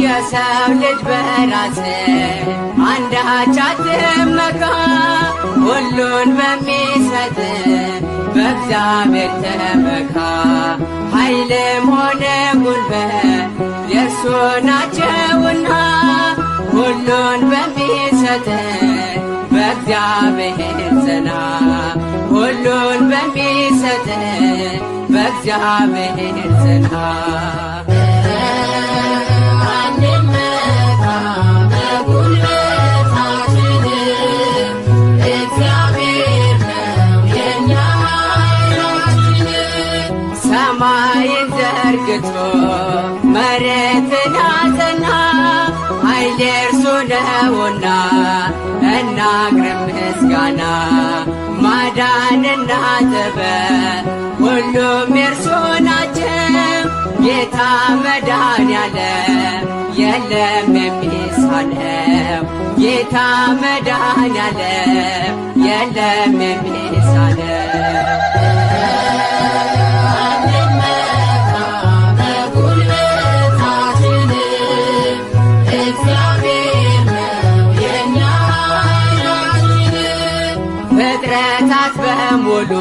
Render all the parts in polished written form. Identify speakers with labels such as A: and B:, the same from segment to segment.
A: የሰው ልጅ በራስ አንዳች አትመካ፣ ሁሉን በሚሰጥ በእግዚአብሔር ተመካ። ኃይልም ሆነ ጉልበት የእርሱ ናቸውና፣ ሁሉን በሚሰጥ በእግዚአብሔር ጽና። ሁሉን በሚሰጥ በእግዚአብሔር ጽና። ሰማይን ዘርግቶ መሬትን አጸና፣ ኃይል የእርሱ ነውና እናቅርብ ምስጋና። ማዳንና ጥበብ ሁሉም የእርሱ ናቸው። ጌታ መድኃኔዓለም የለም የሚሳነው። ጌታ መድኃኔዓለም የለም የሚሳነው። ፍጥረታት በሙሉ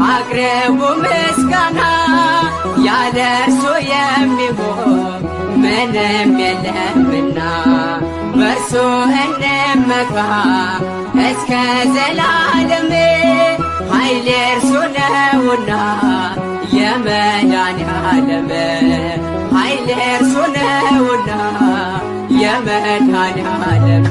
A: አቅርቡ ምስጋና፣ ያለ እርሱ የሚሆን ምንም የለምና። በእርሱ እንመካ እስከ ዘላለም፣ ኃይል የእርሱ ነውና የመድኃኔዓለም። ኃይል የእርሱ ነውና የመድኃኔዓለም።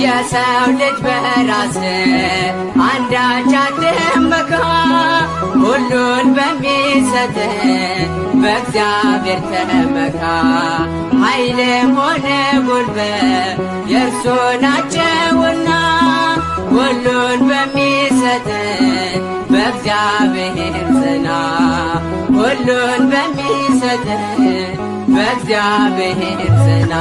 A: የሰው ልጅ በራስ አንዳች አትመካ፣ ሁሉን በሚሰጥ በእግዚአብሔር ተመካ። ኃይልም ሆነ ጉልበት የእርሱ ናቸውና፣ ሁሉን በሚሰጥ በእግዚአብሔር ጽና። ሁሉን በሚሰጥ በእግዚአብሔር ጽና።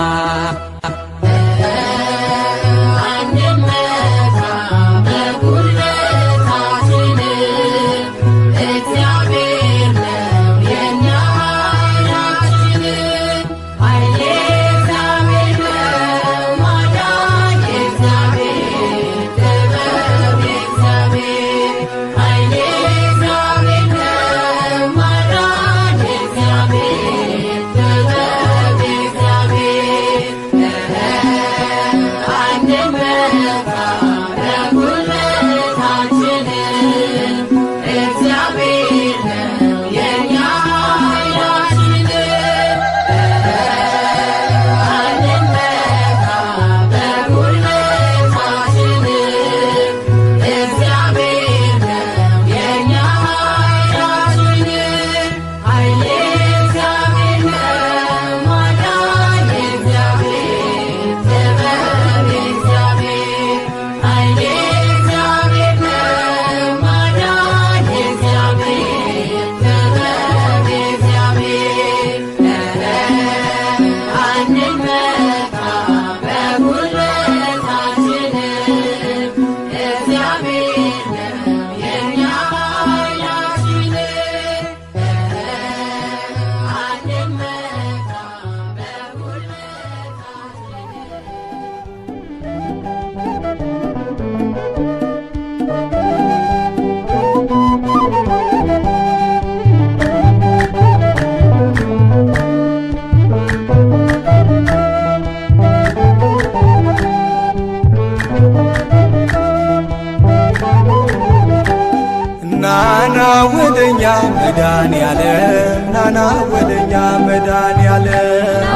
B: መድኃኒዓለም ናና ወደኛ መድኃኒዓለም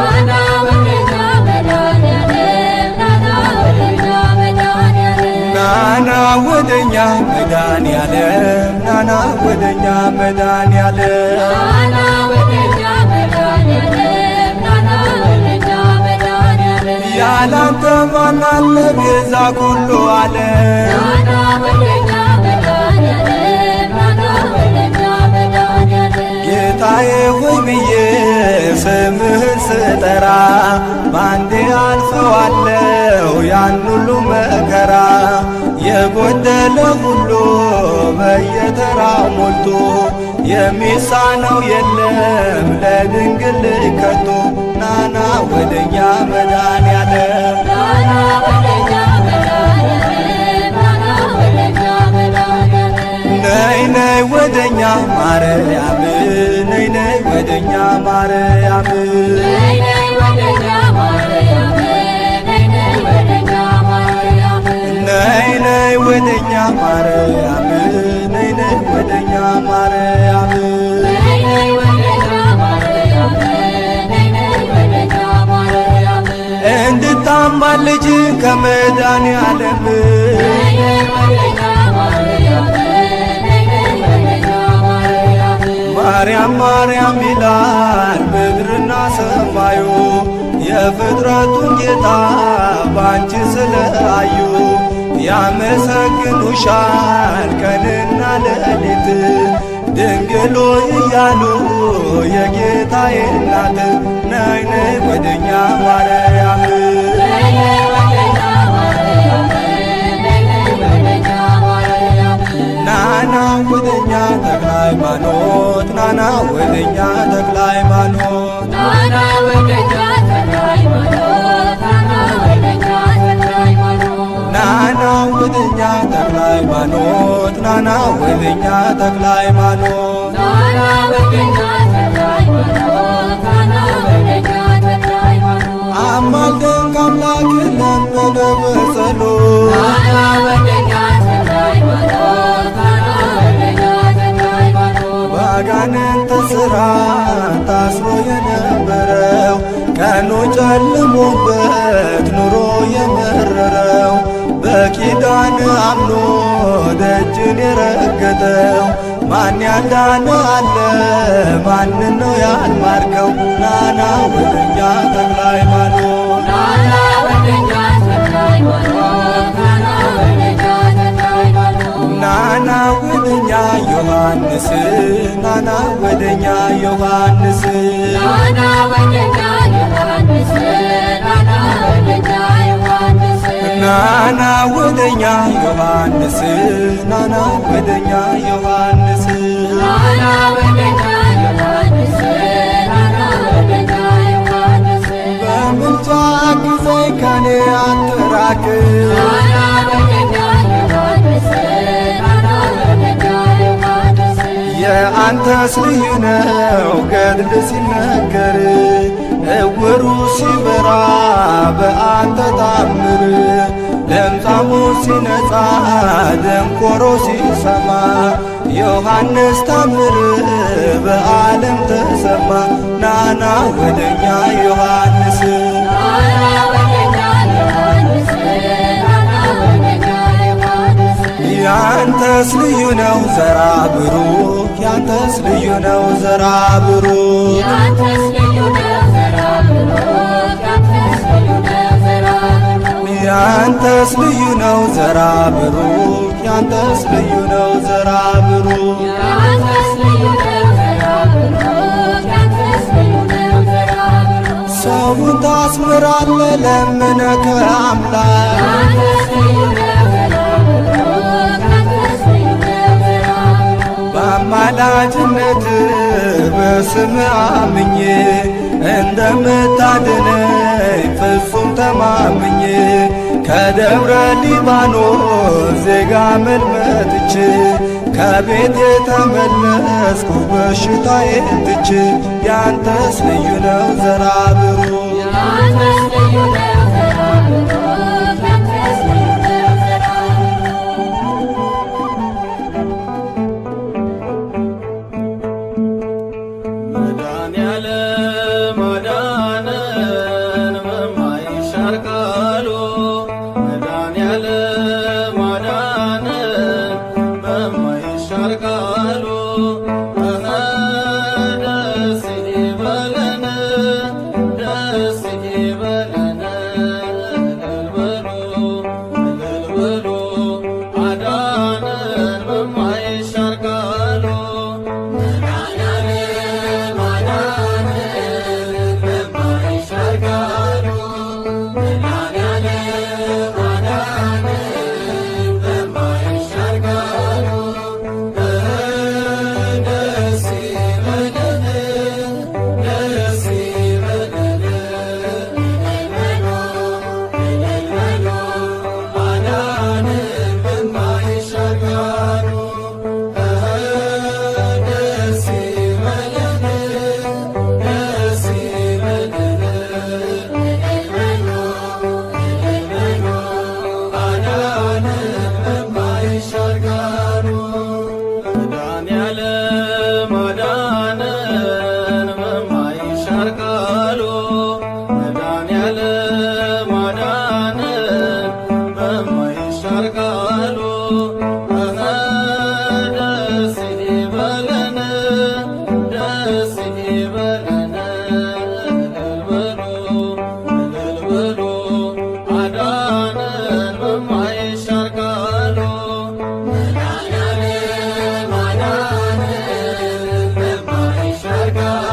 B: ናና ወደኛ መድኃኒዓለም ናና ወደኛ መድኃኒዓለም ያላንተ ማን አለ ቤዛ ኩሉ ዓለም ጌታዬ ሆይ ብዬ ስምህን ስጠራ ባንዴ አልፈዋለው ያን ሁሉ መከራ የጎደለ ሁሉ በየተራው ሞልቶ የሚሳነው የለም ለድንግል ከቶ ናና ወደኛ መድኃኒዓለም ነይ ነይ ወደኛ ማርያም ነይ ነይ ወደኛ ማርያም ነይ ነይ ወደኛ ማርያም ነይ ነይ ወደኛ ማርያም እንድታማልጅ ከመድኃኒዓለም ማርያም ማርያም ይላል ምድርና ሰማዩ የፍጥረቱን ጌታ ባንቺ ስለአዩ ያመሰግኑሻል ቀንና ሌሊት ድንግሎ እያሉ የጌታዬ እናት ነይ ነይ ወደኛ ማርያም ናና ወደኛ ተክለ ሃይማኖት ናና ወደኛ ተክለ ሃይማኖት ናና ወደኛ ተክለ ሃይማኖት ናና ወደኛ ተክለ ሃይማኖት ናና ወደኛ ተክለ ሃይማኖት አማልደን ከአምላክ ለመነ በጸሎት ባጋንንት ሥራ ታስሮ የነበረው ቀኑ ጨልሞበት ኑሮ የመረረው በኪዳን አምኖ ደጅን የረገጠው ማን ያዳነ አለ ማንን ነው ያልማርከው ናና ወደኛ ተክለ ሃይማኖት ናና ወደኛ ዮሐንስ ናና ወደኛ ዮሐንስ ናና ወደኛ ዮሐንስ ናና ወደኛ ዮሐንስ በምልጃ ጊዜይ ከኔ አትራቅ የአንተስ ልዩ ነው ገድል ሲነገር እውሩ ሲበራ በአንተ ታምር ለምጻሙ ሲነጻ ደንቆሮ ሲሰማ ዮሐንስ ታምር በዓለም ተሰማ ናና ወደኛ ዮሐንስ ያንተስ ልዩ ነው ዘራ ብሩክ ያንተስ ልዩ ነው ዘራ ብሩክ ያንተስ ልዩ ነው ዘራ ብሩክ ያንተስ ልዩ ነው ዘራ ብሩክ ሰውን ታስምራለ ለምነ ከአምላክ በአማላጅነት በስም አምኜ እንደምታድነኝ ፍጹም ተማምኜ ከደብረ ሊባኖስ ዜጋ መልመጥች ከቤት የተመለስኩ በሽታዬን ትቼ ያንተስ ልዩ ነው ዘራ ብሩክ
C: መድኃኔዓለም አዳነን በማይሻር ቃሉ መድኃኔዓለም አዳነን በማይሻር ቃሉ ደስ ይበለን ደስ ይበለን እልል በሉ አዳነን በማይሻር ቃሉ መድኃኔዓለም አዳነን በማይሻር ቃሉ መድኃኔዓለም አዳነን በማይሻር ቃሉ ደስ ይበለን ደስ ይበለን እልል በሉ አዳነን በማይሻር ቃሉ ደስ ይበለን ደስ ይበለን እልል በሉ አዳነን በማይሻር ቃሉ መድኃኔዓለም አዳነን በማይሻር ቃሉ መድኃኔዓለም አዳነን በማይሻር ቃሉ ደስ ይበለን ደስ ይበለን እልል በሉ አዳነን በማይሻር ቃሉ መድኃኔዓለም አዳነን በማይሻር ቃሉ